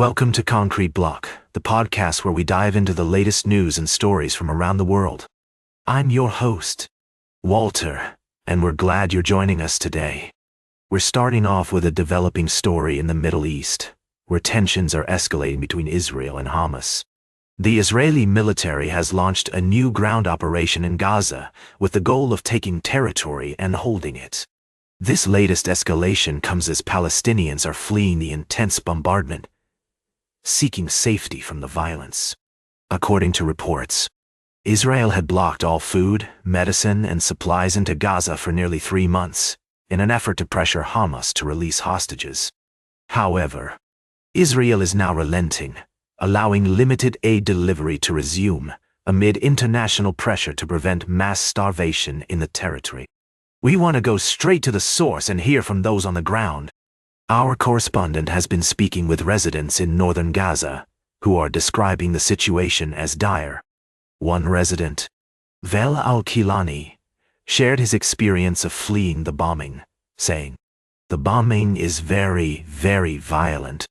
Welcome to Concrete Block, the podcast where we dive into the latest news and stories from around the world. I'm your host, Walter, and we're glad you're joining us today. We're starting off with a developing story in the Middle East, where tensions are escalating between Israel and Hamas. The Israeli military has launched a new ground operation in Gaza with the goal of taking territory and holding it. This latest escalation comes as Palestinians are fleeing the intense bombardment, seeking safety from the violence. According to reports, Israel had blocked all food, medicine, and supplies into Gaza for nearly 3 months in an effort to pressure Hamas to release hostages. However, Israel is now relenting, allowing limited aid delivery to resume amid international pressure to prevent mass starvation in the territory. We want to go straight to the source and hear from those on the ground. Our correspondent has been speaking with residents in northern Gaza, who are describing the situation as dire. One resident, Vel al-Kilani, shared his experience of fleeing the bombing, saying, "The bombing is very, very violent.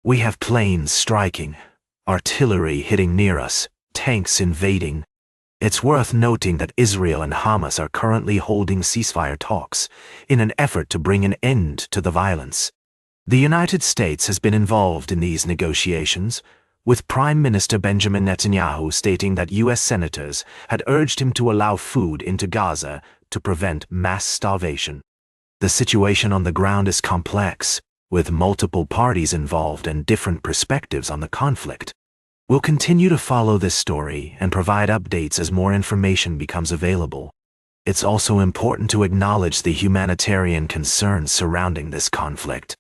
We have planes striking, artillery hitting near us, tanks invading. It's worth noting that Israel and Hamas are currently holding ceasefire talks in an effort to bring an end to the violence. The United States has been involved in these negotiations, with Prime Minister Benjamin Netanyahu stating that U.S. senators had urged him to allow food into Gaza to prevent mass starvation. The situation on the ground is complex, with multiple parties involved and different perspectives on the conflict. We'll continue to follow this story and provide updates as more information becomes available. It's also important to acknowledge the humanitarian concerns surrounding this conflict.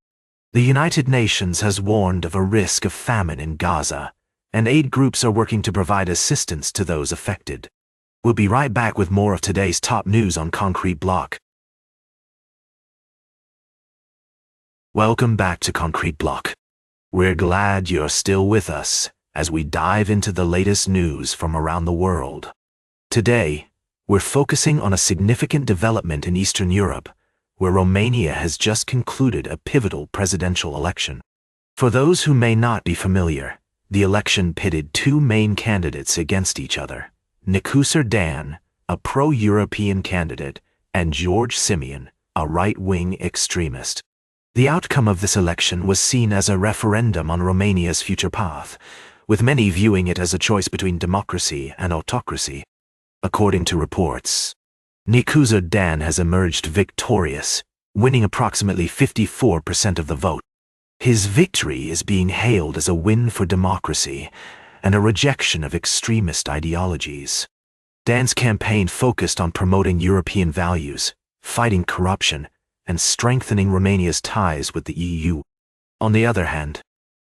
The United Nations has warned of a risk of famine in Gaza, and aid groups are working to provide assistance to those affected. We'll be right back with more of today's top news on Concrete Block. Welcome back to Concrete Block. We're glad you're still with us as we dive into the latest news from around the world. Today, we're focusing on a significant development in Eastern Europe, where Romania has just concluded a pivotal presidential election. For those who may not be familiar, the election pitted two main candidates against each other: Nicuzar Dan, a pro-European candidate, and George Simion, a right-wing extremist. The outcome of this election was seen as a referendum on Romania's future path, with many viewing it as a choice between democracy and autocracy. According to reports, Nicuzar Dan has emerged victorious, winning approximately 54% of the vote. His victory is being hailed as a win for democracy and a rejection of extremist ideologies. Dan's campaign focused on promoting European values, fighting corruption, and strengthening Romania's ties with the EU. On the other hand,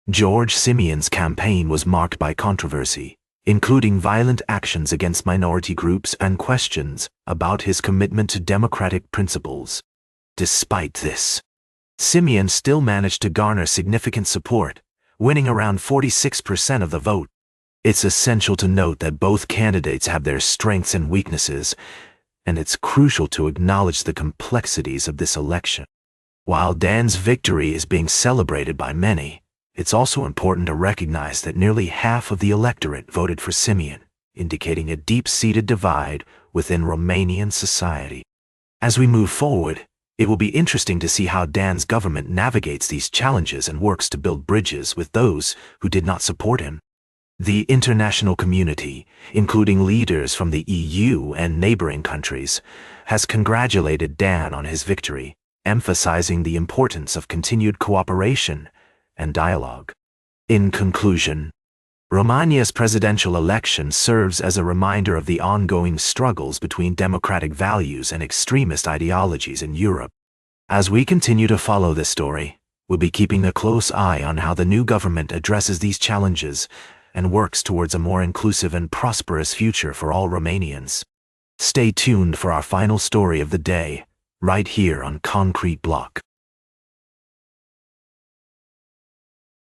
George Simion's campaign was marked by controversy, including violent actions against minority groups and questions about his commitment to democratic principles. Despite this, Simion still managed to garner significant support, winning around 46% of the vote. It's essential to note that both candidates have their strengths and weaknesses, and it's crucial to acknowledge the complexities of this election. While Dan's victory is being celebrated by many, it's also important to recognize that nearly half of the electorate voted for Simion, indicating a deep-seated divide within Romanian society. As we move forward, it will be interesting to see how Dan's government navigates these challenges and works to build bridges with those who did not support him. The international community, including leaders from the EU and neighboring countries, has congratulated Dan on his victory, emphasizing the importance of continued cooperation and dialogue. In conclusion, Romania's presidential election serves as a reminder of the ongoing struggles between democratic values and extremist ideologies in Europe. As we continue to follow this story, we'll be keeping a close eye on how the new government addresses these challenges and works towards a more inclusive and prosperous future for all Romanians. Stay tuned for our final story of the day, right here on Concrete Block.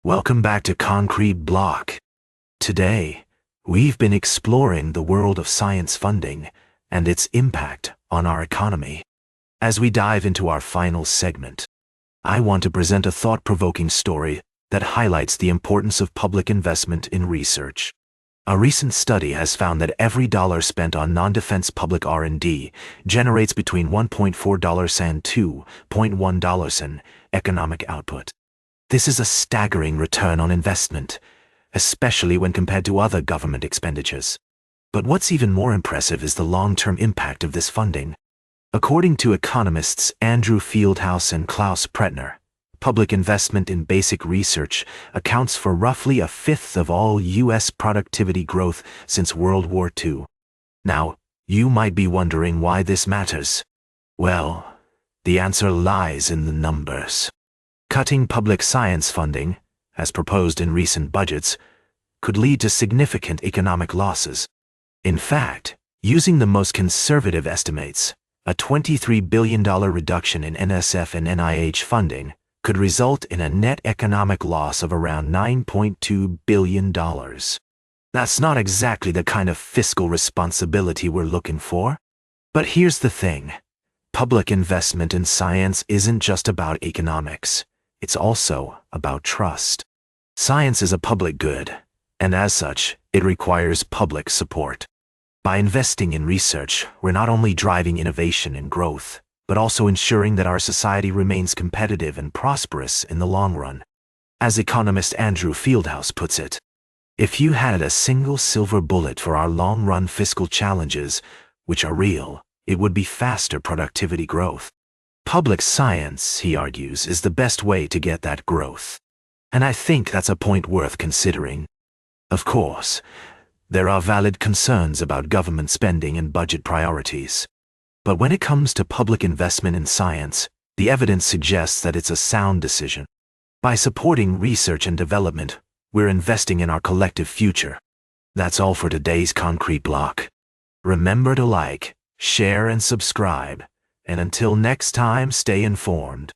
Welcome back to Concrete Block. Today, we've been exploring the world of science funding and its impact on our economy. As we dive into our final segment, I want to present a thought-provoking story that highlights the importance of public investment in research. A recent study has found that every dollar spent on non-defense public R&D generates between $1.4 and $2.1 in economic output. This is a staggering return on investment, especially when compared to other government expenditures. But what's even more impressive is the long-term impact of this funding. According to economists Andrew Fieldhouse and Klaus Pretner, public investment in basic research accounts for roughly a fifth of all U.S. productivity growth since World War II. Now, you might be wondering why this matters. Well, the answer lies in the numbers. Cutting public science funding, as proposed in recent budgets, could lead to significant economic losses. In fact, using the most conservative estimates, a $23 billion reduction in NSF and NIH funding could result in a net economic loss of around $9.2 billion. That's not exactly the kind of fiscal responsibility we're looking for. But here's the thing. Public investment in science isn't just about economics. It's also about trust. Science is a public good, and as such, it requires public support. By investing in research, we're not only driving innovation and growth, but also ensuring that our society remains competitive and prosperous in the long run. As economist Andrew Fieldhouse puts it, if you had a single silver bullet for our long-run fiscal challenges, which are real, it would be faster productivity growth. Public science, he argues, is the best way to get that growth. And I think that's a point worth considering. Of course, there are valid concerns about government spending and budget priorities. But when it comes to public investment in science, the evidence suggests that it's a sound decision. By supporting research and development, we're investing in our collective future. That's all for today's Concrete Block. Remember to like, share, and subscribe. And until next time, stay informed.